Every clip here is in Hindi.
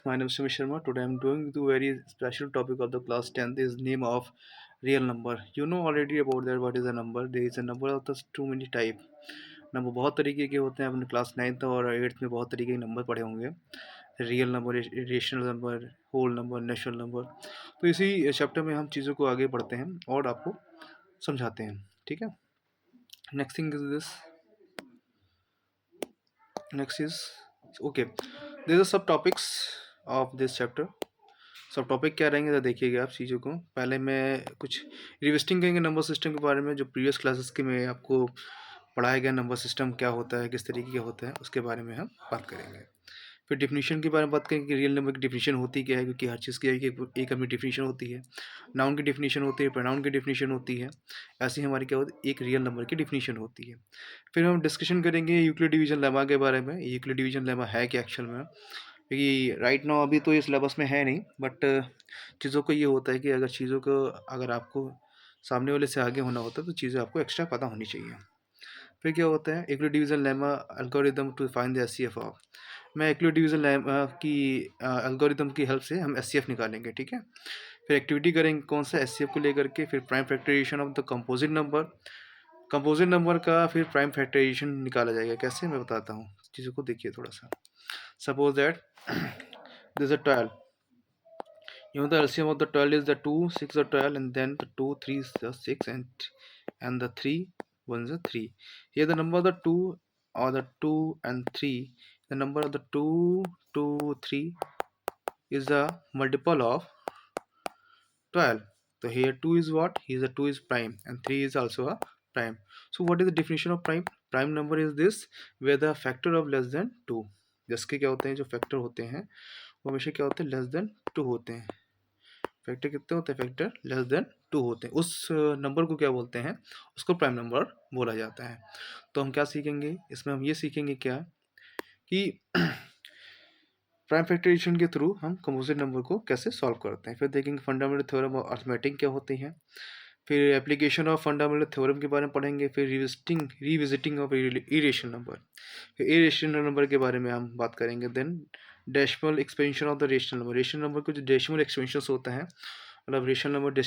My name is Sumit Sharma. Today I'm doing the very special topic of the class 10th is name of real number. You know already about that what is a number. There is a number of the too many type. Number बहुत तरीके के होते हैं. आपने क्लास 9th और 8th में बहुत तरीके के नंबर पढ़े होंगे. Real number, rational number, whole number, natural number. तो इसी चैप्टर में हम चीज़ों को आगे बढ़ते हैं और आपको समझाते हैं. ठीक है. Next thing is this. Next is okay. This are subtopics of this chapter. Subtopic क्या रहेंगे तो देखिएगा आप चीज़ों को. पहले मैं कुछ रिविजिटिंग करेंगे नंबर सिस्टम के बारे में, जो प्रीवियस क्लासेस के में आपको पढ़ाया गया नंबर सिस्टम क्या होता है, किस तरीके का होता है, उसके बारे में हम बात करेंगे. फिर डिफिनीशन के बारे में बात करेंगे कि रियल नंबर की डिफिनीशन होती क्या है, क्योंकि हर चीज़ की एक अपनी डिफिनीशन होती है. नाउन की डिफिनीशन होती है, प्रोनाउन की डिफिनीशन होती है. ऐसी हमारी क्या होती है, एक रियल नंबर की डिफिनीशन होती है. फिर हम डिस्कशन करेंगे यूक्लिड डिवीजन लेमा के बारे में. यूक्लिड डिवीजन लेमा है क्या एक्चुअल में, क्योंकि राइट नाउ अभी तो ये सिलेबस में है नहीं, बट चीज़ों को ये होता है कि अगर चीज़ों को अगर आपको सामने वाले से आगे होना होता है तो चीज़ें आपको एक्स्ट्रा पता होनी चाहिए. फिर क्या होता है Euclid division lemma algorithm to find the HCF of. मैं यूक्लिड डिवीजन लेमा की एल्गोरिदम की हेल्प से हम एचसीएफ निकालेंगे. ठीक है. फिर एक्टिविटी करेंगे कौन सा एचसीएफ को लेकर के. फिर prime factorization of the composite number. Composite number का फिर प्राइम फैक्टराइजेशन निकाला जाएगा कैसे, मैं बताता हूँ. चीज़ों को देखिए थोड़ा सा. Suppose that this is a 12. You know the LCM of the 12 is the 2, 6 are 12, and then the 2, 3 is the 6, and the 3, 1 is the 3. Here the number of the 2 or the 2 and 3, the number of the 2, 2, 3 is the multiple of 12. So here 2 is what? Here the 2 is prime and 3 is also a prime. So what is the definition of prime? Prime number is this where the factor of less than 2. जिसके क्या होते हैं, जो फैक्टर होते हैं वो हमेशा क्या होते हैं, लेस देन 2 होते हैं. फैक्टर कितने होते हैं, फैक्टर लेस देन 2 होते हैं. उस नंबर को क्या बोलते हैं, उसको प्राइम नंबर बोला जाता है. तो हम क्या सीखेंगे इसमें, हम ये सीखेंगे क्या कि प्राइम फैक्टराइजेशन के थ्रू हम कंपोजिट नंबर को कैसे सॉल्व करते हैं. फिर देखेंगे फंडामेंटल थ्योरम ऑफ अर्थमेटिक क्या होती हैं. फिर एप्लीकेशन ऑफ फंडामेंटल थ्योरम के बारे में पढ़ेंगे. फिर रिविजिटिंग ऑफ इरेशनल नंबर. फिर इरेशनल नंबर के बारे में हम बात करेंगे. Then decimal expansion of the rational number. Rational number को जो डेसिमल एक्सपेंशन होता है, मतलब रेशनल नंबर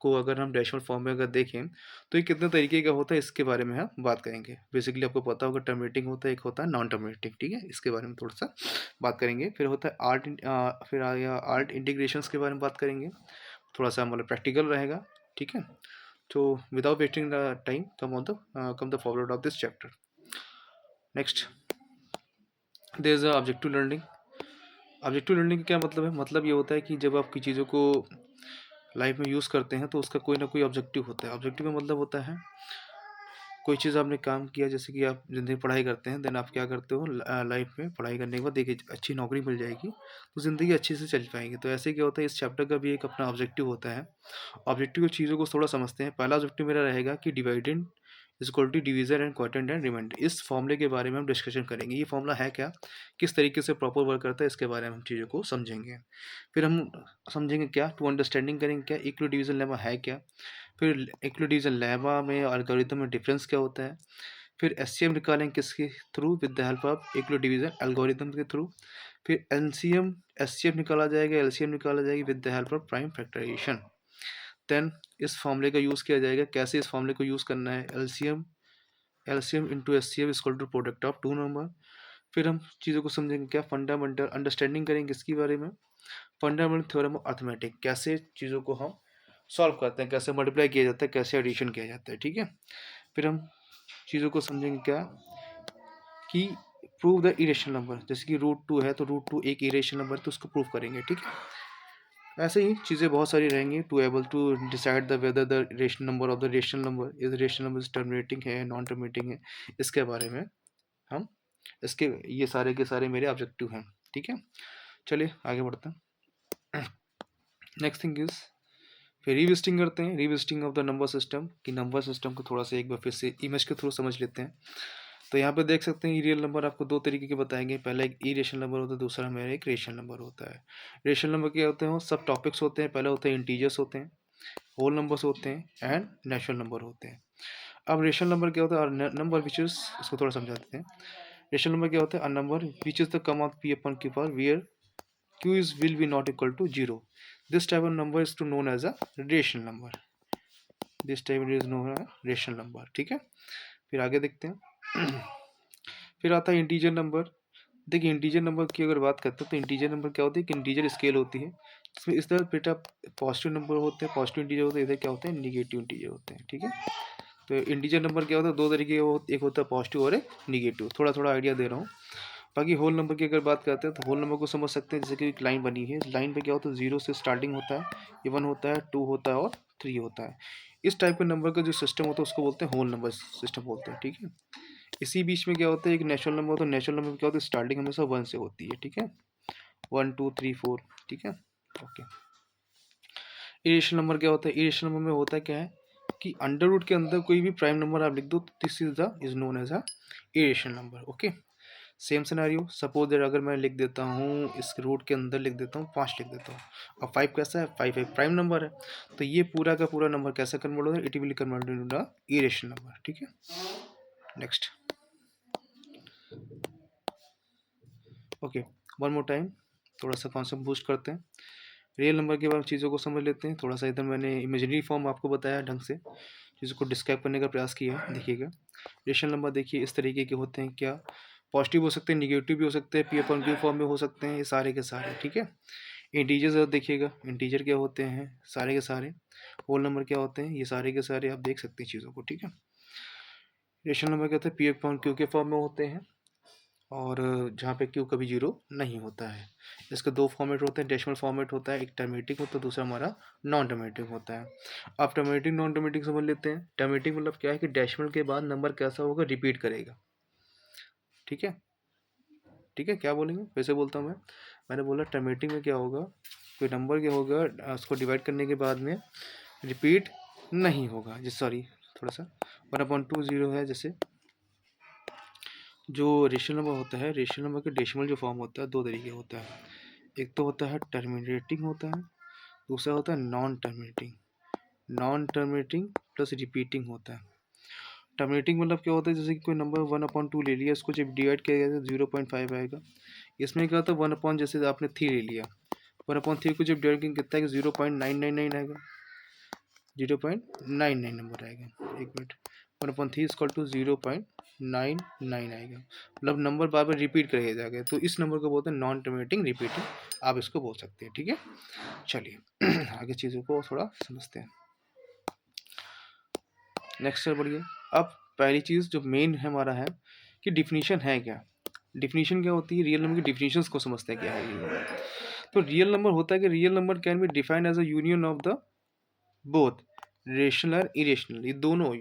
को अगर हम डेसिमल फॉर्म में अगर देखें तो ये कितने तरीके का होता है, इसके बारे में हम बात करेंगे. बेसिकली आपको पता होगा टर्मिनेटिंग होता है, एक होता है नॉन टर्मिनेटिंग. ठीक है, इसके बारे में थोड़ा सा बात करेंगे. फिर होता है फिर आ गया आर्ट इंटीग्रेशंस के बारे में बात करेंगे. थोड़ा सा मतलब प्रैक्टिकल रहेगा. ठीक है. तो without wasting the time come the forward of this chapter. Next there is objective learning. Objective learning का क्या मतलब है, मतलब ये होता है कि जब आप किसी चीज़ों को लाइफ में यूज़ करते हैं तो उसका कोई ना कोई ऑब्जेक्टिव होता है. ऑब्जेक्टिव का मतलब होता है कोई चीज़ आपने काम किया, जैसे कि आप ज़िंदगी पढ़ाई करते हैं, देन आप क्या करते हो लाइफ में पढ़ाई करने के बाद देखिए अच्छी नौकरी मिल जाएगी तो ज़िंदगी अच्छे से चल पाएगी. तो ऐसे क्या होता है, इस चैप्टर का भी एक अपना ऑब्जेक्टिव होता है. ऑब्जेक्टिव चीज़ों को थोड़ा समझते हैं. पहला ऑब्जेक्टिव मेरा रहेगा कि dividend is equal to division and quotient and remainder. इस फॉर्मूले के बारे में हम डिस्कशन करेंगे. ये फॉर्मूला है क्या, किस तरीके से प्रॉपर वर्क करता है, इसके बारे में हम चीज़ों को समझेंगे. फिर हम समझेंगे क्या, टू अंडरस्टैंडिंग करेंगे क्या इक्वल डिवीजन लेमा है क्या. फिर इक्वल डिवीजन लेमा में एल्गोरिथम में डिफरेंस क्या होता है. फिर एचसीएम निकालेंगे किसके through, with the help of equal division algorithm के थ्रू. फिर एलसीएम एचसीएफ निकाला जाएगा, एलसीएम निकाला जाएगा with the help of prime factorization. Then इस फॉर्मूले का यूज़ किया जाएगा. कैसे इस फॉर्मूले को यूज़ करना है, LCM LCM into HCF equal to product of two number. फिर हम चीज़ों को समझेंगे क्या, फंडामेंटल अंडरस्टैंडिंग करेंगे इसके बारे में. फंडामेंटल थ्योरम ऑफ अर्थमेटिक, कैसे चीज़ों को हम सॉल्व करते हैं, कैसे मल्टीप्लाई किया जाता है, कैसे एडिशन किया जाता है. ठीक है. फिर हम चीज़ों को समझेंगे क्या कि प्रूव द इरेशनल नंबर. जैसे कि रूट टू है तो रूट टू एक इरेशनल नंबर है तो उसको प्रूव करेंगे. ठीक है. ऐसे ही चीज़ें बहुत सारी रहेंगी. To able to decide the whether the rational number of the rational number is rational number terminating है नॉन टर्मिनेटिंग है, इसके बारे में हम इसके ये सारे के सारे मेरे ऑब्जेक्टिव हैं. ठीक है. चलिए आगे बढ़ते हैं. नेक्स्ट थिंग इज फिर रिविजिटिंग करते हैं. Revisiting of the number system, कि नंबर सिस्टम को थोड़ा सा एक बार फिर से इमेज के थ्रू समझ लेते हैं. तो यहाँ पे देख सकते हैं रियल नंबर आपको दो तरीके के बताएंगे. पहला एक ई रेशनल नंबर होता है, दूसरा मेरा एक रेशनल नंबर होता है. रेशनल नंबर क्या होते हैं, वो सब टॉपिक्स होते हैं. पहले होते हैं इंटीजर्स होते हैं, होल नंबर्स होते हैं एंड नेचुरल नंबर होते हैं. अब रेशनल नंबर क्या होता है, नंबर विच इज, इसको थोड़ा समझाते हैं. रेशनल नंबर क्या होता है, a number which is the come of P upon की power where q is will be not equal to 0. This type of number is to known as a rational number. This type is known as rational number. ठीक है, फिर आगे देखते हैं. फिर आता है इंटीजर नंबर. देखिए इंटीजर नंबर की अगर बात करते हैं तो इंटीजर नंबर क्या होती है कि इंटीजर स्केल होती है. इसमें इस तरह बेटा पॉजिटिव नंबर होते हैं, पॉजिटिव इंटीजर होते हैं, इधर क्या होते हैं निगेटिव इंटीजर होते हैं. ठीक है, तो इंटीजर नंबर क्या होता है, दो तरीके के, एक होता है पॉजिटिव और एक निगेटिव. थोड़ा थोड़ा आइडिया दे रहा हूँ. बाकी होल नंबर की अगर बात करते हैं तो होल नंबर को समझ सकते हैं जैसे कि एक लाइन बनी है. इस लाइन पे क्या होता है, जीरो से स्टार्टिंग होता है, ये 1 होता है, 2 होता है और 3 होता है. इस टाइप के नंबर का जो सिस्टम होता है उसको बोलते हैं होल नंबर सिस्टम बोलते हैं. ठीक है, इसी बीच में क्या होता है एक नेचुरल नंबर होता है. नेचुरल नंबर में क्या होता है स्टार्टिंग हमेशा 1 से होती है. ठीक है, 1 2 3 4. ठीक है, ओके. इरेशनल नंबर क्या होता है, इरेशनल नंबर में होता है क्या है कि अंडर रूट के अंदर कोई भी प्राइम नंबर आप लिख दो तो this is known as a irrational number. Okay, same scenario. Suppose that अगर मैं लिख देता हूँ इस रूट के अंदर लिख देता हूँ 5 लिख देता हूँ. अब 5 कैसा है, 5 एक प्राइम नंबर है, तो ये पूरा का पूरा नंबर कैसे कन्वर्ट होता है, it will convert into the irrational number. ठीक है, next. Okay, one more time, थोड़ा सा कॉन्सेप्ट बूस्ट करते हैं. रियल नंबर के बाद चीज़ों को समझ लेते हैं. थोड़ा सा इधर मैंने इमेजिनरी फॉर्म आपको बताया ढंग से, चीज़ों को डिस्क्राइब करने का प्रयास किया है. देखिएगा रेशनल नंबर देखिए इस तरीके के होते हैं. क्या पॉजिटिव हो सकते हैं, निगेटिव भी हो सकते हैं, पी अपॉन क्यू फॉर्म में हो सकते हैं, ये सारे के सारे. ठीक है, इंटीजर्स देखिएगा, इंटीजर क्या होते हैं सारे के सारे. होल नंबर क्या होते हैं, ये सारे के सारे आप देख सकते हैं चीज़ों को. ठीक है, रेशनल नंबर क्या होते हैं पी अपॉन क्यू के फॉर्म में होते हैं, और जहाँ पे क्यू कभी जीरो नहीं होता है. इसके दो फॉर्मेट होते हैं, डेसिमल फॉर्मेट होता है, एक टर्मेटिक होता है, दूसरा हमारा नॉन टर्मेटिक होता है. आप टर्मेटिक नॉन टर्मेटिक समझ लेते हैं. टर्मेटिक मतलब क्या है कि डेसिमल के बाद नंबर कैसा होगा, रिपीट करेगा. ठीक है, ठीक है, क्या बोलेंगे, वैसे बोलता हूँ मैंने बोला टर्मेटिक में क्या होगा, कोई नंबर क्या होगा उसको डिवाइड करने के बाद में रिपीट नहीं होगा. जी सॉरी, थोड़ा सा 1/2 है. जैसे जो रेशनल नंबर होता है, रेशनल नंबर के डेसिमल जो फॉर्म होता है दो तरीके होता है. एक तो होता है टर्मिनेटिंग होता है, दूसरा होता है non terminating. Non terminating plus repeating होता है. टर्मिनेटिंग मतलब क्या होता है, जैसे कि कोई नंबर 1/2 ले लिया, इसको जब डिवाइड किया गया तो 0.5 आएगा. इसमें क्या होता है 1 अपॉन, जैसे आपने 3 ले लिया, 1/3 को जब डिवाइड कितना है 0.999 आएगा, 0.99 नंबर आएगा. एक मिनट, 1/3 इक्वल टू 0.99 आएगा. मतलब नंबर बार बार रिपीट करेगा जाएगा, तो इस नंबर को बोलते हैं नॉन टर्मिनेटिंग रिपीटिंग, आप इसको बोल सकते हैं. ठीक है, चलिए आगे चीज़ों को थोड़ा समझते हैं. नेक्स्ट है बढ़िए. अब पहली चीज़ जो मेन है हमारा है कि डिफिनीशन है क्या. डिफिनीशन क्या होती है, रियल नंबर की डिफिनीशंस को समझते हैं क्या है ये. तो रियल नंबर होता है कि real number can be defined as a union of the both rational और इरेशनल. ये दोनों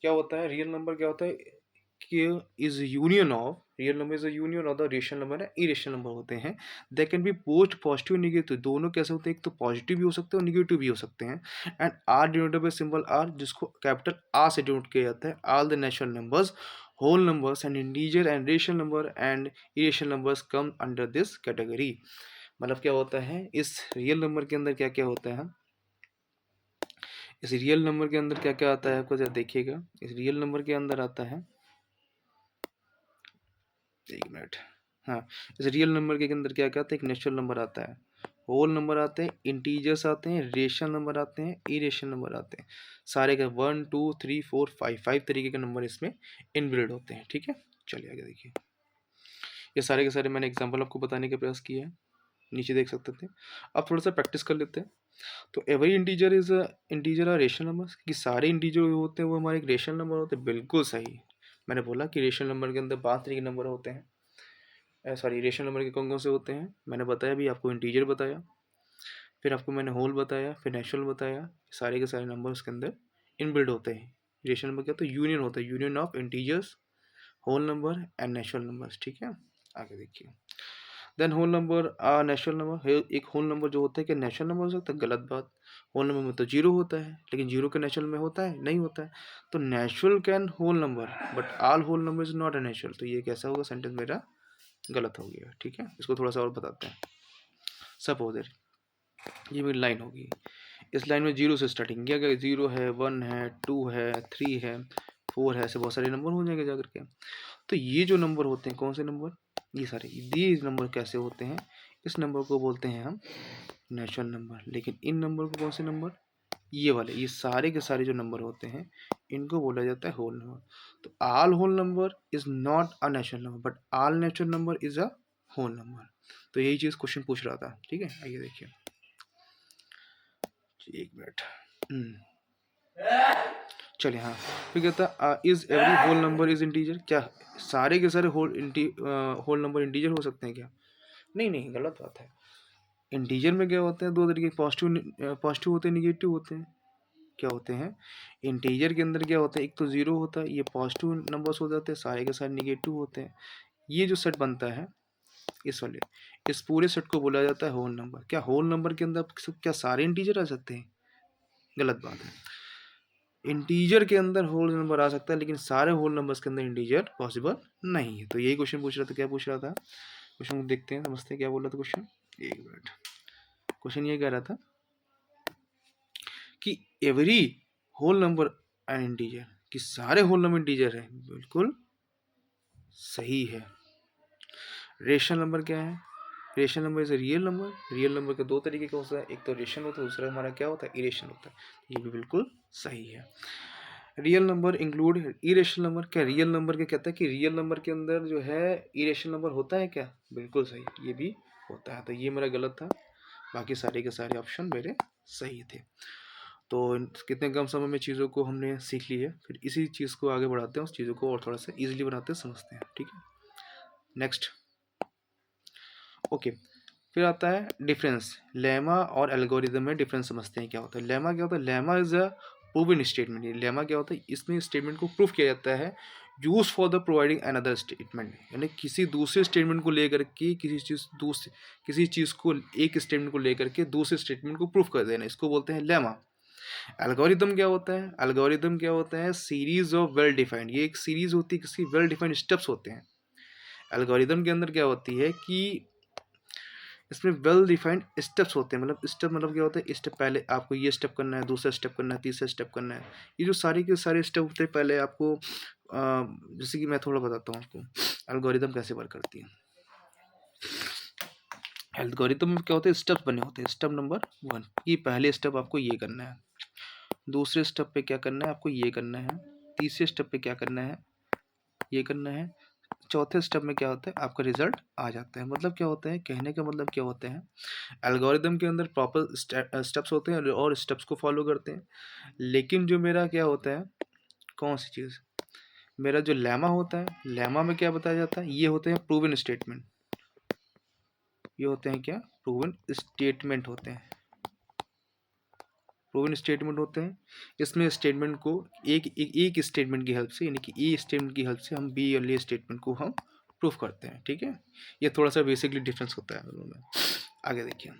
क्या होता है, रियल नंबर क्या होता है कि is union of, real number is a union of the rational number है इरेशनल नंबर होते हैं. They can be both positive negative. दोनों कैसे होते हैं, एक तो पॉजिटिव भी हो सकते हैं और निगेटिव भी हो सकते हैं. And are denoted by symbol R, जिसको कैपिटल आर से डिनोट किया जाता है. All the natural numbers, whole numbers and integer and rational number and irrational numbers come under this category. मतलब क्या होता है इस रियल नंबर के अंदर क्या क्या होता है, इस रियल नंबर के अंदर क्या क्या आता है आपको जरा देखिएगा. इस रियल नंबर के अंदर आता है, एक मिनट, हाँ, इस रियल नंबर के अंदर क्या क्या आता है, एक नेचुरल नंबर आता है, होल नंबर आते हैं, इंटीजर्स आते हैं, रेशनल नंबर आते हैं, इरेशनल नंबर आते हैं. सारे का 1 2 3 4 5 तरीके के नंबर इसमें इनबिल्ड होते हैं. ठीक है, चलिए आगे देखिए. ये सारे के सारे मैंने एग्जाम्पल आपको बताने का प्रयास किया है, नीचे देख सकते थे. अब थोड़ा सा प्रैक्टिस कर लेते हैं. तो एवरी इंटीजर इज इंटीजर और रेशनल नंबर, कि सारे इंटीजर होते हैं वो हमारे एक रेशनल नंबर होते हैं. बिल्कुल सही, मैंने बोला कि रेशनल नंबर के अंदर 5 तरीके के नंबर होते हैं. सॉरी, रेशनल नंबर के कौन कौन से होते हैं मैंने बताया भी आपको, इंटीजर बताया, फिर आपको मैंने होल बताया, फिर नेचुरल बताया. सारे के सारे नंबर उसके अंदर इनबिल्ड होते हैं. रेशनल नंबर क्या होता है, यूनियन होता है, union of integers, whole number and natural numbers. ठीक है, आगे देखिए. Then whole number natural number, एक होल नंबर जो होता है क्या नेचुरल नंबर हो सकता है, गलत बात. होल नंबर में तो जीरो होता है, लेकिन जीरो के नेचुरल में होता है नहीं होता है. तो natural can whole number but all whole number is not a natural. तो ये कैसा होगा, सेंटेंस मेरा गलत हो गया. ठीक है, इसको थोड़ा सा और बताते हैं. सपोज ये मेरी लाइन होगी, इस लाइन में जीरो से स्टार्टिंग किया गया, जीरो है, 1 है, 2 है, 3 है, 4 है, ऐसे बहुत सारे नंबर हो जाएंगे जाकर के. तो ये जो नंबर होते हैं कौन से नंबर, ये सारे ये नंबर कैसे होते हैं, इस नंबर को बोलते हैं हम नेचुरल नंबर। लेकिन इन नंबर को कौन से नंबर, ये वाले, ये सारे के सारे जो नंबर होते हैं इनको बोला जाता है होल नंबर। तो all whole number is not a natural number but all natural number is a whole number. तो यही चीज़ क्वेश्चन पूछ रहा था। ठीक है, आइए देखिए, एक मिनट। चलिए, हाँ, फिर कहता is every whole number is integer. क्या सारे के सारे होल नंबर इंटीजर हो सकते हैं क्या? नहीं नहीं, गलत बात है। इंटीजर में क्या होते हैं, दो तरीके, पॉजिटिव होते हैं, निगेटिव होते हैं। क्या होते हैं इंटीजर के अंदर, क्या होता है, एक तो जीरो होता है, ये पॉजिटिव नंबर्स हो जाते हैं, सारे के सारे निगेटिव होते हैं। ये जो सेट बनता है इस वाले, इस पूरे सेट को बोला जाता है होल नंबर। क्या होल नंबर के अंदर क्या सारे इंटीजर आ सकते हैं? गलत बात है। इंटीजर के अंदर होल नंबर आ सकता है लेकिन सारे होल नंबर्स के अंदर इंटीजर पॉसिबल नहीं है। तो यही क्वेश्चन पूछ रहा था। क्या पूछ रहा था क्वेश्चन, देखते हैं, समझते हैं क्या बोल रहा था क्वेश्चन। एक मिनट। क्वेश्चन ये कह रहा था कि every whole number an integer, कि सारे होल नंबर इंटीजर है। बिल्कुल सही है। रेशनल नंबर क्या है? Rational number is real number. Real number के दो तरीके का होता है, एक तो रेशनल होता है, दूसरा हमारा क्या होता है, इरेशनल होता है। ये भी बिल्कुल सही है। Real number include irrational number. क्या रियल नंबर क्या कहता है कि रियल नंबर के अंदर जो है इरेशनल नंबर होता है क्या? बिल्कुल सही, ये भी होता है। तो ये मेरा गलत था, बाकी सारे के सारे ऑप्शन मेरे सही थे। तो कितने कम समय में चीज़ों को हमने सीख ली है। फिर इसी चीज़ को आगे बढ़ाते हैं, उस चीज़ों को और थोड़ा सा ईजिली बनाते हैं, समझते हैं। ठीक है, नेक्स्ट। ओके, फिर आता है डिफरेंस। लेमा और एल्गोरिदम में डिफरेंस समझते हैं क्या होता है। लेमा क्या होता है? Lemma is a proven statement. ये लेमा क्या होता है? इसमें स्टेटमेंट को प्रूफ किया जाता है use for the providing another statement. यानी किसी दूसरे स्टेटमेंट को लेकर के किसी चीज़ को, एक स्टेटमेंट को लेकर के दूसरे स्टेटमेंट को प्रूफ कर देना, इसको बोलते हैं लेमा। एल्गोरिदम क्या होता है? एल्गोरिदम क्या होता है? सीरीज ऑफ वेल डिफाइंड, ये एक सीरीज होती है, किसी वेल डिफाइंड स्टेप्स होते हैं। एल्गोरिदम के अंदर क्या होती है कि इसमें वेल डिफाइंड स्टेप्स होते हैं। मतलब स्टेप मतलब क्या होता है, स्टेप पहले आपको ये स्टेप करना है, दूसरा स्टेप करना है, तीसरा स्टेप करना है। ये जो सारे के सारे स्टेप होते हैं, पहले आपको जैसे कि मैं थोड़ा बताता हूँ आपको एल्गोरिदम कैसे वर्क करती है। एल्गोरिदम में क्या होते हैं, स्टेप्स बने होते हैं। स्टेप नंबर 1, ये पहले स्टेप आपको ये करना है, दूसरे स्टेप पे क्या करना है, आपको ये करना है, तीसरे स्टेप पे क्या करना है, ये करना है, चौथे स्टेप में क्या होता है, आपका रिजल्ट आ जाता है। मतलब क्या होता है, कहने का मतलब क्या होता है, एल्गोरिदम के अंदर प्रॉपर स्टेप्स होते हैं और स्टेप्स को फॉलो करते हैं। लेकिन जो मेरा क्या होता है, कौन सी चीज़, मेरा जो लेमा होता है, लेमा में क्या बताया जाता है, ये होते हैं प्रूवन स्टेटमेंट। ये होते हैं क्या, प्रूवन स्टेटमेंट होते हैं। प्रूवन स्टेटमेंट होते हैं। इसमें स्टेटमेंट को एक स्टेटमेंट की हेल्प से, यानी कि ए स्टेटमेंट की हेल्प से हम बी वाले स्टेटमेंट को हम प्रूफ करते हैं। ठीक है, ये थोड़ा सा बेसिकली डिफरेंस होता है दोनों में। आगे देखिए,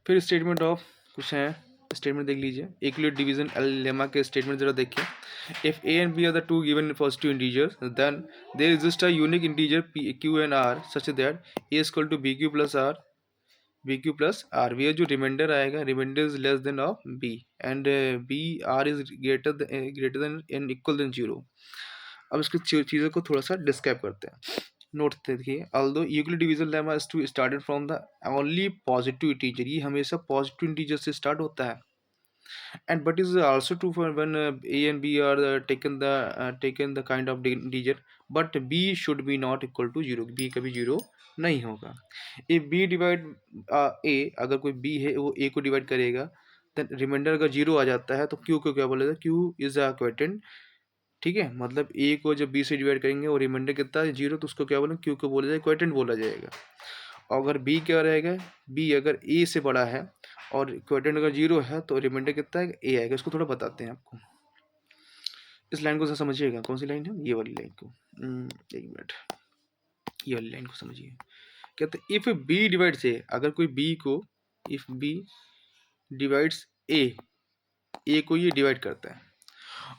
फिर स्टेटमेंट ऑफ कुछ है, स्टेटमेंट देख लीजिए। इक्वलिट डिवीजन लेमा के स्टेटमेंट जरा देखिए। If A and B are the two given positive integers, then there exist a unique integer Q and R such that A equal to B Q plus R, B Q plus R. We जो रिमाइंडर आएगा, remainder is less than of B and B R is greater than and equal than zero. अब इसकी चीज़ों को थोड़ा सा डिस्क्राइब करते हैं। नोट देखिए, although Euclid division lemma is to started from the only positive integer, ये हमेशा पॉजिटिव इंटीजर से स्टार्ट होता है। And but is also true for when A and B are taken the kind of integer, but B should be not equal to zero, B कभी जीरो नहीं होगा। इफ बी डिवाइड ए, अगर कोई बी है वो ए को डिवाइड करेगा, देन रिमाइंडर अगर जीरो आ जाता है तो क्यू को क्या बोलेगा, क्यू इज अ क्वोटिएंट। ठीक है, मतलब ए को जब बी से डिवाइड करेंगे और रिमाइंडर कितना है जीरो, तो उसको क्या बोलेंगे, क्यू को बोला जाएगा, क्वोटिएंट बोला जाएगा। और अगर बी क्या रहेगा, बी अगर ए से बड़ा है और क्वोटिएंट अगर जीरो है तो रिमाइंडर कितना है, ए आएगा। इसको थोड़ा बताते हैं आपको, इस लाइन को समझिएगा। कौन सी लाइन है, ये वाली लाइन को, एक मिनट, ये वाली लाइन को समझिए। कहते हैं इफ बी डिवाइड्स ए, अगर कोई बी को, इफ बी डिवाइड्स ए को ये डिवाइड करता है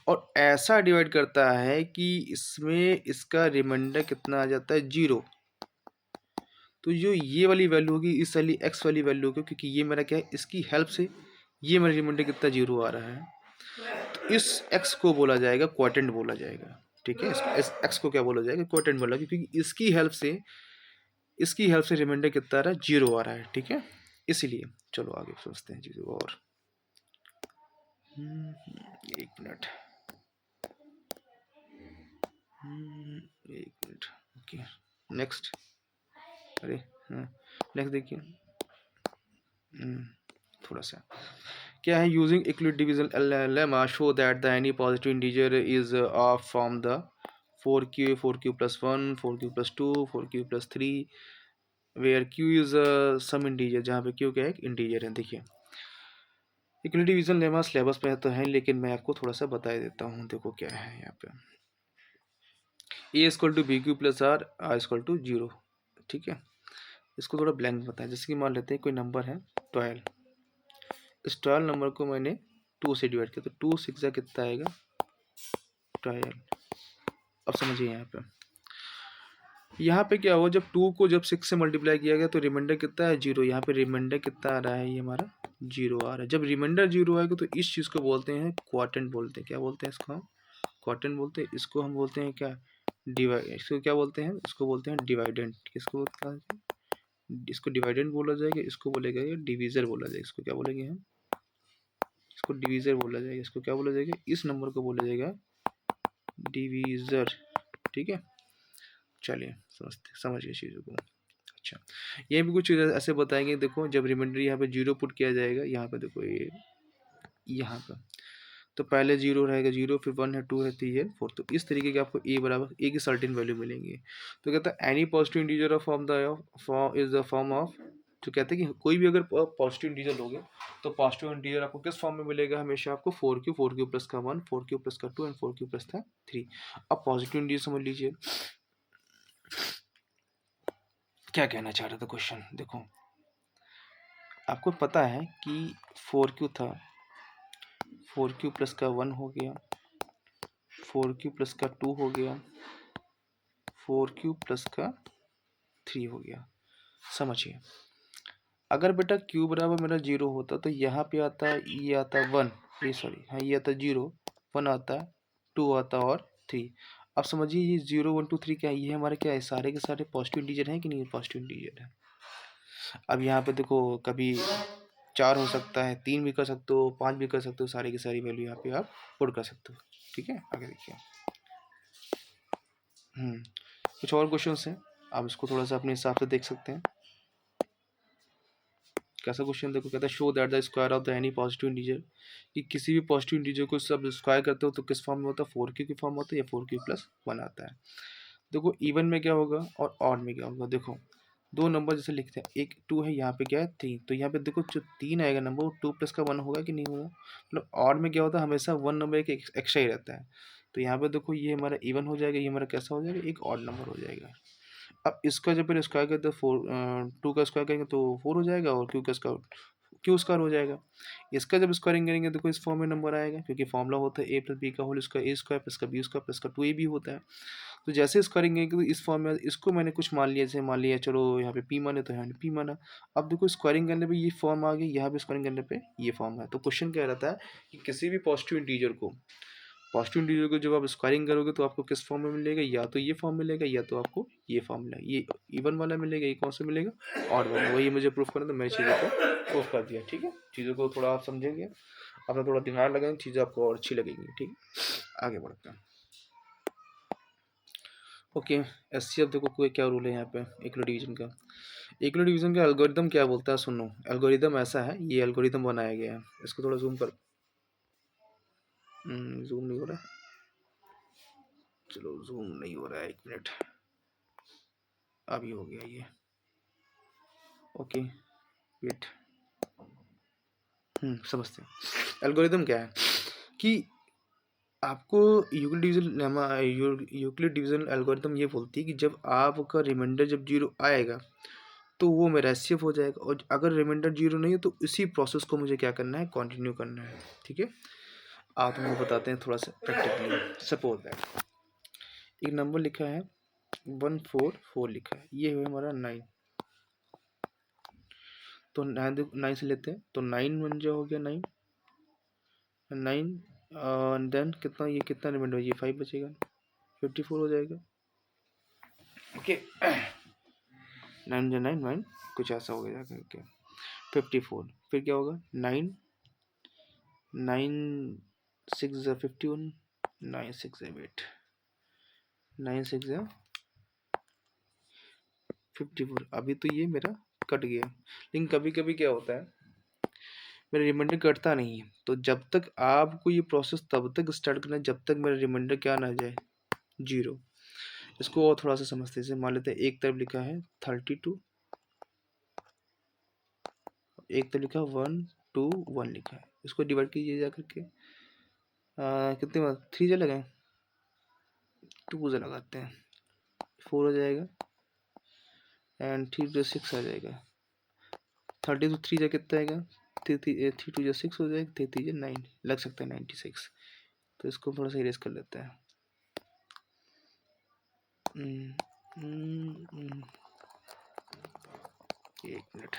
और ऐसा डिवाइड करता है कि इसमें इसका रिमाइंडर कितना आ जाता है, जीरो। तो जो ये वाली वैल्यू होगी, इस वाली एक्स वाली वैल्यू होगी, क्योंकि ये मेरा क्या है, इसकी हेल्प से ये मेरा रिमाइंडर कितना जीरो आ रहा है, तो इस एक्स को बोला जाएगा क्वोटिएंट बोला जाएगा। ठीक है। इस एक्स को क्या बोला जाएगा, क्वोटेंट बोला, क्योंकि इसकी हेल्प से रिमाइंडर कितना आ रहा है, 0 आ रहा है, ठीक है, इसीलिए। चलो आगे सोचते हैं चीज़ों को और। एक मिनट, एक मिनट। Okay, next. अरे हाँ, नेक्स्ट देखिए। थोड़ा सा क्या है, using Euclid division lemma show that the any positive integer is of from the 4q plus 1 4q plus 2 4q plus 3 where q is some integer, जहाँ पे q क्या है, एक इंटीजर है। देखिए इक्वलिट डिवीजन लेमा सिलेबस पे तो है, लेकिन मैं आपको थोड़ा सा बता देता हूँ। देखो क्या है यहाँ पे, a equal to B Q plus R equal to 0, ठीक है। इसको थोड़ा ब्लैंक बताएं, जैसे कि मान लेते हैं कोई नंबर है 12, इस 12 नंबर को मैंने 2 से डिवाइड किया, तो 2 6 कितना आएगा, 12। अब समझिए यहाँ पे क्या हुआ, जब 2 को जब 6 से मल्टीप्लाई किया गया तो रिमाइंडर कितना है, 0। यहाँ पे रिमाइंडर कितना आ रहा है, ये हमारा 0 आ रहा है। जब रिमाइंडर 0 आएगा तो इस चीज़ को बोलते हैं क्वार्टेंट बोलते हैं। क्या बोलते हैं इसको, हम क्वार्टेंट बोलते हैं। इसको हम बोलते हैं क्या, डिवाइड। इसको क्या बोलते हैं, इसको बोलते हैं डिवाइडेंट। किसको बोलते हैं, इसको डिवाइडेंट बोला जाएगा, इसको बोलेगा ये डिवीजर बोला जाएगा। इसको क्या बोलेंगे हम, इसको डिवीजर बोला जाएगा। इसको क्या बोला जाएगा, इस नंबर को बोला जाएगा डिवीजर, ठीक है। चलिए समझिए चीज़ों को। अच्छा, ये भी कुछ चीज़ें ऐसे बताएंगे। देखो जब रिमाइंडर यहाँ पे 0 पुट किया जाएगा, यहाँ पे देखो ये यहाँ पे, तो पहले 0 रहेगा, 0 फिर 1 है, 2 है, 3 है, 4। तो इस तरीके के आपको ए बराबर ए की सर्टेन वैल्यू मिलेंगी। तो कहता है any positive integer of form is the form of, तो कहते हैं कि कोई भी अगर पॉजिटिव इंटीजर लोगे तो पॉजिटिव इंटीजर आपको किस फॉर्म में मिलेगा, हमेशा आपको 4q प्लस का 1 4q प्लस का 2 एंड 4q प्लस का 3। अब पॉजिटिव इंटीजर समझ लीजिए क्या कहना चाह रहा था क्वेश्चन। देखो आपको पता है कि 4q था, 4q प्लस का 1 हो गया, 4q प्लस का 2 हो गया, 4q प्लस का 3 हो गया। समझिए अगर बेटा q बराबर मेरा 0 होता तो यहाँ पे आता, ये आता 1, ये सॉरी हाँ ये आता 0, 1 आता, 2 आता और 3। अब समझिए ये 0 1 2 3 क्या है, ये हमारे क्या है, सारे के सारे पॉजिटिव इंटीजर हैं कि नहीं, पॉजिटिव इंटीजर है। अब यहाँ पे देखो कभी 4 हो सकता है, 3 भी कर सकते हो, 5 भी कर सकते हो, सारी की सारी वैल्यू यहाँ पे आप पुट कर सकते हो, ठीक है। आगे देखिए कुछ और क्वेश्चंस हैं, आप इसको थोड़ा सा अपने हिसाब से देख सकते हैं। कैसा क्वेश्चन देखो, कहता है show that the square of the any positive integer, कि किसी भी पॉजिटिव इंटीजर को सब स्क्वायर करते हो तो किस फॉर्म में होता है, 4q की फॉर्म होता है या 4q प्लस 1 आता है। देखो इवन में क्या होगा और ऑड में क्या होगा। देखो दो नंबर जैसे लिखते हैं, एक 2 है, यहाँ पे क्या है 3, तो यहाँ पे देखो जो 3 आएगा नंबर वो 2 प्लस का 1 होगा कि नहीं होगा। मतलब ऑड में क्या होता है, हमेशा 1 नंबर एक एक्स्ट्रा ही रहता है। तो यहाँ पे देखो ये हमारा इवन हो जाएगा, ये हमारा कैसा हो जाएगा, एक ऑड नंबर हो जाएगा। अब इसका जब फिर स्क्वायर करते हैं 2 का स्क्वायर करेंगे तो 4 हो जाएगा और क्यू स्क्वायर हो जाएगा। इसका जब स्क्वायरिंग करेंगे तो इस फॉर्म में नंबर आएगा, क्योंकि फॉर्मूला होता है ए प्लस बी का होल स्क्वायर, ए स्क्वायर प्लस का बी स्क्वायर प्लस का 2ab होता है। तो जैसे स्क्वायरिंग करेंगे तो इस फॉर्म में, इसको मैंने कुछ मान लिया, जैसे मान लिया चलो यहाँ पे पी माने तो यहाँ पे पी माना। अब देखो स्क्वायरिंग करने पे ये फॉर्म आ गई, यहाँ पे स्क्वायरिंग करने पे ये फॉर्म है। तो क्वेश्चन क्या रहता है कि किसी भी पॉजिटिव इंटीजर को जब आप स्क्वायरिंग करोगे तो आपको किस फॉर्म में मिलेगा, या तो ये फॉर्म मिलेगा या तो आपको ये फॉर्म मिलेगा, ये इवन वाला मिलेगा, ये कौन सा मिलेगा, ऑड वाला। वही मुझे प्रूफ करना, तो मैंने चीज़ों को प्रूफ कर दिया, ठीक है। चीज़ों को थोड़ा आप समझेंगे, अपना थोड़ा दिमाग लगाएंगे, चीज़ें आपको और अच्छी लगेंगी, ठीक है। आगे बढ़ते हैं। ओके, एससीएफ देखो कोई क्या रूल है यहाँ पे इक्वल डिवीजन का। इक्वल डिवीजन का एल्गोरिदम क्या बोलता है, सुनो। एल्गोरिदम ऐसा है, ये एल्गोरिदम बनाया गया है, इसको थोड़ा जूम कर, जूम नहीं हो रहा है, चलो जूम नहीं हो रहा है, एक मिनट, अभी हो गया ये। ओके वेट, समझते हैं। एल्गोरिदम क्या है कि आपको यूक्लिड डिवीजन एल्गोरिदम ये बोलती है कि जब आपका रिमाइंडर जब 0 आएगा तो वो मेरा एससीएफ हो जाएगा, और अगर रिमाइंडर 0 नहीं है तो इसी प्रोसेस को मुझे क्या करना है, कंटिन्यू करना है, ठीक है। आप तुमको बताते हैं थोड़ा सा प्रैक्टिकली। सपोज दैट एक नंबर लिखा है 144 लिखा है, ये है हमारा 9, तो 9 से लेते हैं, तो 9 बन जो हो गया 9, 9 देन कितना, ये कितना रिमाइंडर, ये 5 बचेगा, 54 हो जाएगा। ओके 9 जो 9 9 कुछ ऐसा हो गया करके 54। फिर क्या होगा 9 9 6 51 9 6 8 9 6 54। अभी तो ये मेरा कट गया, लेकिन कभी कभी क्या होता है मेरा रिमाइंडर कटता नहीं है। तो जब तक आपको ये प्रोसेस तब तक स्टार्ट करना है जब तक मेरा रिमाइंडर क्या ना जाए 0। इसको और थोड़ा सा समझते हैं। मान लेते हैं एक तरफ लिखा है 32, एक तरफ लिखा 1 2 1 लिखा है। इसको डिवाइड कीजिए जा करके कितने बार 3 से लगाएं 2 से लगाते हैं 4 हो जाएगा एंड 3 to 6 आ जाएगा। 30 to 3 जा कितना आएगा 3 2 जा 6 हो जाएगा 3 3 जा 9 लग सकता है 96। तो इसको थोड़ा सा इरेज कर लेते हैं। एक मिनट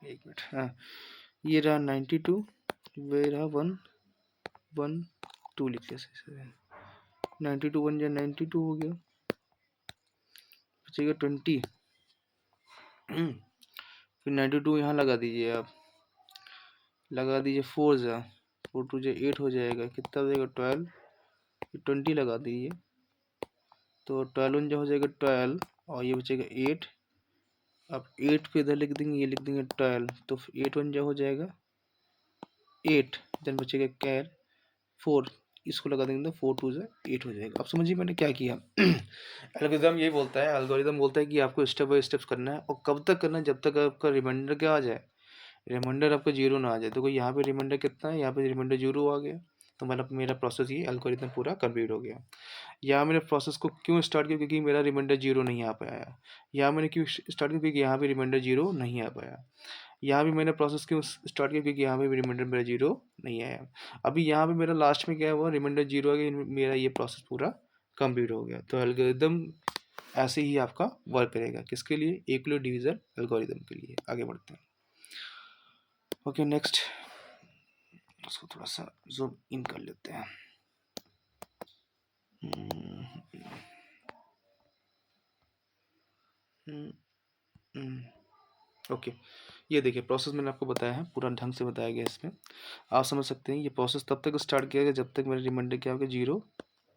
एक मिनट हाँ ये रहा 92 वे रहा 1 1 2 लिख लिया 92 1 जा 92 हो गया बचेगा 20। फिर 92 यहाँ लगा दीजिए आप, लगा दीजिए 4 जा 4 2 जा 8 हो जाएगा कितना हो जाएगा 12। 20 लगा दीजिए तो 12 जो हो जाएगा 12 और ये बचेगा 8। अब 8 को इधर लिख देंगे, ये लिख देंगे 12 तो 8 1 जो हो जाएगा 8 देन बचेगा कैर 4 इसको लगा देंगे तो 4 2 जा 8 हो जाएगा। अब समझिए मैंने क्या किया। एल्गोरिदम ये बोलता है, एल्गोरिदम बोलता है कि आपको स्टेप बाय स्टेप्स करना है और कब तक करना है जब तक आपका रिमाइंडर क्या आ जाए, रिमाइंडर आपका 0 ना आ जाए। तो यहाँ पे रिमाइंडर कितना है, यहाँ पे रिमाइंडर 0 आ गया तो मतलब मेरा प्रोसेस ये एल्गोरिदम पूरा कंप्लीट हो गया। यहाँ मैंने प्रोसेस को क्यों स्टार्ट किया क्योंकि मेरा रिमाइंडर 0 नहीं आ पाया। यहाँ मैंने क्यों स्टार्ट किया क्योंकि यहाँ पे रिमाइंडर 0 नहीं आ पाया। यहाँ भी मैंने प्रोसेस क्यों स्टार्ट किया क्योंकि यहाँ पे भी रिमाइंडर मेरा 0 नहीं आया। अभी यहाँ पे मेरा लास्ट में क्या हुआ रिमाइंडर 0 आ गया, मेरा ये प्रोसेस पूरा कंप्लीट हो गया। तो एल्गोरिदम ऐसे ही आपका वर्क करेगा किसके लिए, यूक्लिड डिवीजन एल्गोरिदम के लिए। आगे बढ़ते हैं। ओके नेक्स्ट उसको थोड़ा सा जूम इन कर लेते हैं। ओके ये देखिए प्रोसेस मैंने आपको बताया है, पूरा ढंग से बताया गया इसमें। आप समझ सकते हैं ये प्रोसेस तब तक स्टार्ट किया गया जब तक मेरा रिमाइंडर क्या हो गया 0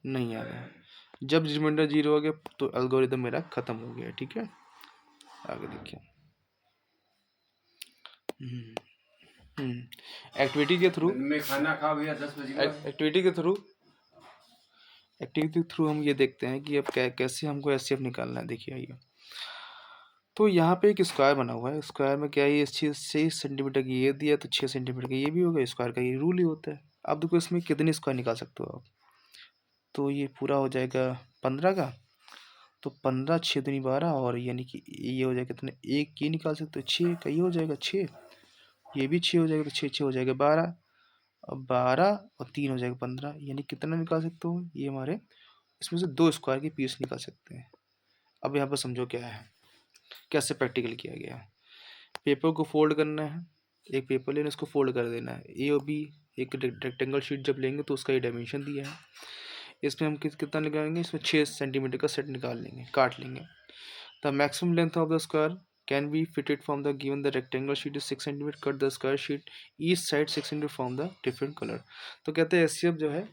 नहीं आ गया। जब रिमाइंडर 0 हो गया तो एल्गोरिदम मेरा खत्म हो गया। ठीक है आगे देखिए। एक्टिविटी के थ्रू मैं खाना खा भैया 10 बजे एक्टिविटी के थ्रू हम ये देखते हैं कि अब कैसे हमको एचसीएफ निकालना है। देखिए आइए तो यहाँ पे एक स्क्वायर बना हुआ है, स्क्वायर में क्या है ये 6 सेंटीमीटर की ये दिया तो 6 सेंटीमीटर का ये भी होगा। स्क्वायर का ये रूल ही होता है। अब देखो इसमें कितने स्क्वायर निकाल सकते हो आप, तो ये पूरा हो जाएगा 15 का, तो 15 6 दूनी 12 और यानी कि ये हो जाएगा कितने, एक ये निकाल सकते हो 6 का ये हो जाएगा 6, ये भी 6 हो जाएगा तो 6 6 हो जाएगा 12 और 12 और 3 हो जाएगा 15, यानी कितना निकाल सकते हो ये हमारे इसमें से 2 स्क्वायर के पीस निकाल सकते हैं। अब यहाँ पर समझो क्या है, कैसे प्रैक्टिकल किया गया है। पेपर को फोल्ड करना है, एक पेपर लेना इसको फोल्ड कर देना है। ए और बी एक रेक्टेंगल शीट जब लेंगे तो उसका ये डायमेंशन दिया है। इसमें हम कितना निकालेंगे, इसमें 6 सेंटीमीटर का सेट निकाल लेंगे, काट लेंगे। The maximum length of the square can be fitted from the given the rectangle sheet is 6 centimetre, cut the square sheet each side 6 centimetre from the different colour. तो कहते हैं एचसीएफ जो है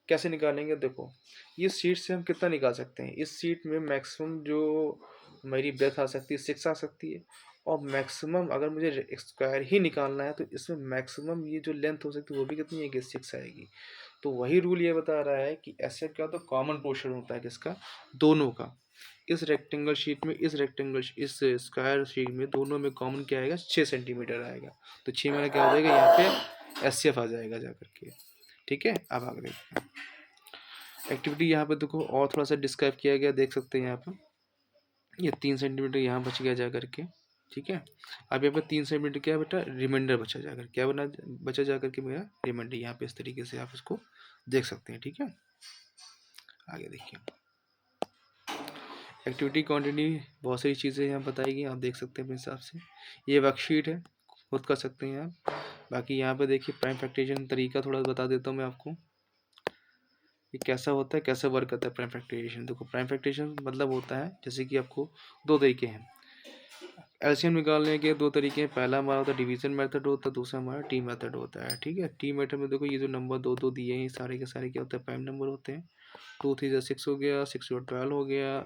कैसे निकालेंगे। देखो इस शीट से हम कितना निकाल सकते हैं, इस शीट में मैक्सिमम जो मेरी ब्रेथ आ सकती है 6 आ सकती है और मैक्सिमम अगर मुझे स्क्वायर ही निकालना है तो इसमें मैक्सिमम ये जो लेंथ हो सकती है वो भी कितनी है कि 6 आएगी। तो वही रूल ये बता रहा है कि ऐसे क्या तो कॉमन पोर्शन होता है किसका, दोनों का। इस रेक्टेंगल शीट में इस स्क्वायर शीट में दोनों में कॉमन क्या आएगा 6 सेंटीमीटर आएगा। तो 6 मेरा क्या हो जाएगा यहाँ पे एचसीएफ आ जाएगा जा करके। ठीक है अब आगे देखते हैं एक्टिविटी। यहाँ पे देखो और थोड़ा सा डिस्क्राइब किया गया, देख सकते हैं यहाँ पर ये 3 सेंटीमीटर यहाँ बच गया जा करके। ठीक है अब यहाँ पे 3 सेंटीमीटर क्या है बेटा रिमाइंडर बचा जाकर, क्या बचा जा करके मेरा रिमाइंडर। यहाँ पे इस तरीके से आप इसको देख सकते हैं। ठीक है आगे देखिए एक्टिविटी क्वांटिटी बहुत सारी चीज़ें यहाँ बताई गई, आप देख सकते हैं अपने हिसाब से। ये वर्कशीट है, खुद कर सकते हैं आप। बाकी यहाँ पे देखिए प्राइम फैक्टराइजेशन तरीका थोड़ा बता देता हूँ मैं आपको, ये कैसा होता है, कैसे वर्क करता है प्राइम फैक्टराइजेशन। देखो प्राइम फैक्टराइजेशन मतलब होता है जैसे कि आपको दो तरीके हैं एलसीएम निकालने के, दो तरीके हैं। पहला हमारा होता है डिवीजन मेथड होता है, दूसरा हमारा टी मेथड होता है। ठीक है, टी मेथड में देखो ये जो नंबर दो दो दिए हैं, ये सारे के सारे क्या होते हैं, प्राइम नंबर होते हैं। 2 3 6 हो गया, 6 12 हो गया,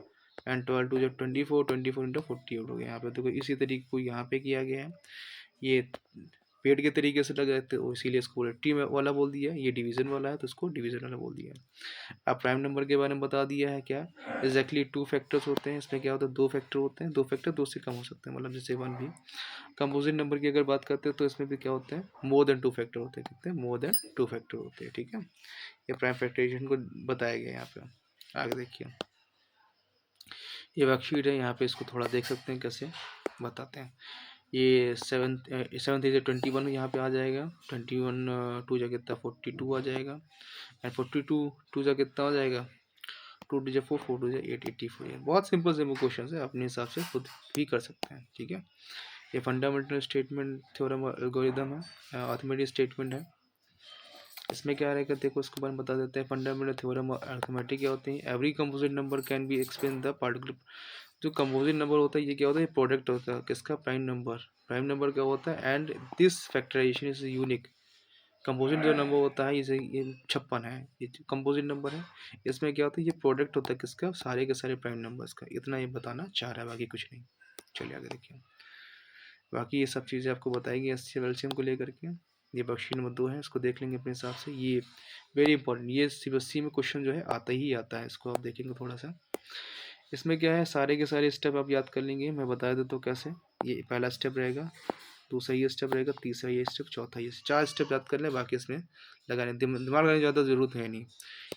एंड 12 2 24, 24 × 48 हो गया। यहाँ पे देखो इसी तरीके को यहाँ पे किया गया है, ये पेड़ के तरीके से लगाए तो इसीलिए इसको टी वाला बोल दिया। ये डिवीजन वाला है तो इसको डिवीजन वाला बोल दिया। अब प्राइम नंबर के बारे में बता दिया है क्या, एग्जैक्टली 2 फैक्टर्स होते हैं। इसमें क्या होता है, 2 फैक्टर होते हैं, 2 फैक्टर 2 से कम हो सकते हैं, मतलब जैसे 1 भी। कंपोजिट नंबर की अगर बात करते हैं तो इसमें भी क्या होते हैं, मोर देन 2 फैक्टर होते हैं। कितने, मोर देन 2 फैक्टर होते हैं। ठीक है, ये प्राइम फैक्टराइजेशन को बताया गया है यहाँ पे। आगे देखिए, ये वर्कशीट है, यहाँ पे इसको थोड़ा देख सकते हैं कैसे बताते हैं। ये 7 7 3 21 यहाँ पे आ जाएगा। 21 2 जा कितना, 42 आ जाएगा। एंड 42 2 जा कितना हो जाएगा, 2 2 4 4 2 8 84। ये बहुत सिंपल सिंपल क्वेश्चन है, अपने हिसाब से खुद भी कर सकते हैं। ठीक है, ये फंडामेंटल स्टेटमेंट थ्योरम एल्गोरिदम है, अर्थमेटिक स्टेटमेंट है। इसमें क्या रहेगा, देखो इसके बारे में बता देते हैं। फंडामेंटल थ्योरम अर्थमेटिक क्या होती है, every composite number can B explain the particular. जो कंपोजिट नंबर होता है ये क्या होता है, प्रोडक्ट होता है किसका, प्राइम नंबर। प्राइम नंबर क्या होता है, and this factorization is unique. Composite जो नंबर होता है, जैसे ये 56 है, ये कंपोजिट नंबर है। इसमें क्या होता है, ये प्रोडक्ट होता है किसका, सारे के सारे प्राइम नंबर्स का। इतना ये बताना चाह रहा है, बाकी कुछ नहीं। चलिए आगे देखिए, बाकी ये सब चीज़ें आपको बताएगी एलसीएम को लेकर के। ये वर्कशीट नंबर 2 है, इसको देख लेंगे अपने हिसाब से। ये वेरी इंपॉर्टेंट, ये सीबीएसई में क्वेश्चन जो है आता ही आता है, इसको आप देखेंगे थोड़ा सा। इसमें क्या है, सारे के सारे स्टेप आप याद कर लेंगे, मैं बता देता हूँ कैसे। ये पहला स्टेप रहेगा, दूसरा ये स्टेप रहेगा, तीसरा ये स्टेप, चौथा ये, 4 स्टेप याद कर लें। बाकी इसमें लगाने दिमाग लगाने की ज़्यादा ज़रूरत है नहीं।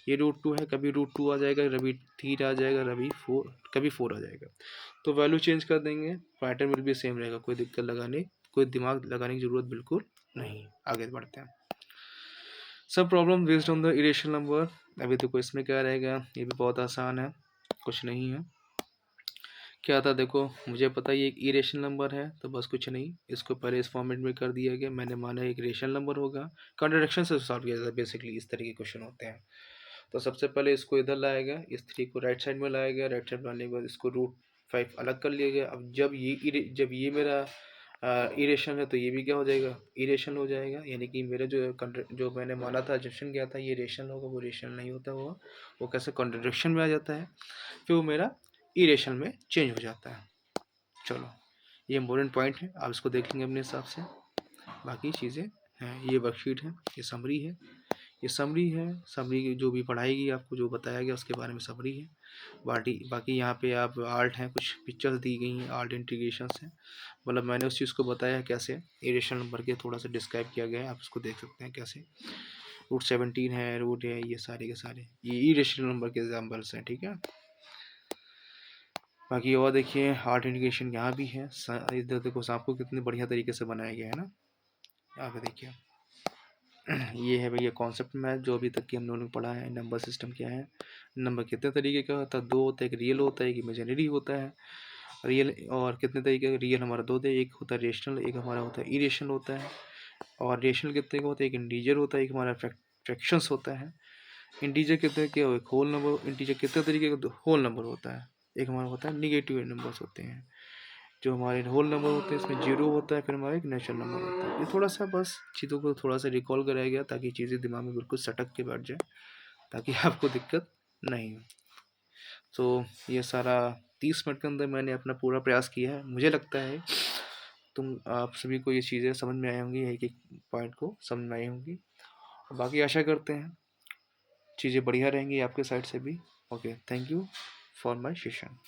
ये रूट 2 है, कभी रूट 2 आ जाएगा, कभी 3 आ जाएगा, कभी 4 आ जाएगा। तो वैल्यू चेंज कर देंगे, पैटर्न विल भी सेम रहेगा, कोई दिक्कत लगाने, कोई दिमाग लगाने की ज़रूरत बिल्कुल नहीं। आगे बढ़ते हैं। सब problem based on the irrational number. अभी देखो इसमें क्या रहेगा, ये भी बहुत आसान है, कुछ नहीं है। क्या था, देखो मुझे पता है ये एक इरेशनल नंबर है, तो बस कुछ नहीं, इसको पहले इस फॉर्मेट में कर दिया गया। मैंने माना एक रेशनल नंबर होगा, कॉन्ट्रडिक्शन से सॉल्व किया जाता है बेसिकली, इस तरह के क्वेश्चन होते हैं। तो सबसे पहले इसको इधर लाएगा, इस 3 को राइट साइड में लाएगा, राइट साइड में लाने के बाद इसको रूट 5 अलग कर लिया गया। अब जब ये मेरा इरेशनल है तो ये भी क्या हो जाएगा, इरेशनल हो जाएगा। यानी कि मेरा जो मैंने माना था, एजम्पशन किया था ये रेशनल होगा, वो रेशनल नहीं होता हुआ, वो कैसे कॉन्ट्रडिक्शन में आ जाता है, फिर वो मेरा इरेशनल में चेंज हो जाता है। चलो, ये इम्पोर्टेंट पॉइंट है, आप इसको देख लेंगे अपने हिसाब से। बाकी चीज़ें हैं, ये वर्कशीट है, ये समरी है, ये समरी है। समरी की जो भी पढ़ाएगी आपको, जो बताया गया उसके बारे में समरी है। बाकी यहाँ पे आप आर्ट हैं, कुछ पिक्चर्स दी गई हैं, आर्ट इंटीग्रेशंस हैं, मतलब मैंने उस चीज़ को बताया कैसे इरेशनल नंबर के थोड़ा सा डिस्क्राइब किया गया है, आप उसको देख सकते हैं कैसे। रूट 17 है, रूट है, ये सारे के सारे ये इरेशनल नंबर के एग्जाम्पल्स हैं। ठीक है, बाकी और देखिए आर्ट इंडिकेशन यहाँ भी है, इधर देखो सांप को कितने बढ़िया तरीके से बनाया गया है ना। आगे देखिए ये है भैया कॉन्सेप्ट मैथ, जो अभी तक की हम लोगों ने पढ़ा है। नंबर सिस्टम क्या है, नंबर कितने तरीके का होता है, 2 होता है, एक रियल होता है, एक इमेजिनरी होता है। रियल और कितने तरीके का, रियल हमारा 2 है, एक होता है रेशनल, एक हमारा होता है इरेशनल होता है। और रेशनल कितने का होता है, एक इंटीजर होता है, एक हमारा फ्रैक्शंस होता है। इंटीजर कितने के, एक होल नंबर, इंटीजर कितने तरीके का, होल नंबर होता है। एक हमारा होता है निगेटिव नंबर्स होते हैं, जो हमारे होल नंबर होते हैं इसमें 0 होता है, फिर हमारा एक नेचुरल नंबर होता है। ये थोड़ा सा बस चीज़ों को थोड़ा सा रिकॉल कराया गया ताकि चीज़ें दिमाग में बिल्कुल सटक के बैठ जाए, ताकि आपको दिक्कत नहीं हो। तो ये सारा 30 मिनट के अंदर मैंने अपना पूरा प्रयास किया है। मुझे लगता है आप सभी को ये चीज़ें समझ में आई होंगी, एक एक पॉइंट को समझ में आई होंगी। बाकी आशा करते हैं चीज़ें बढ़िया रहेंगी आपके साइड से भी। Okay, thank you for my session.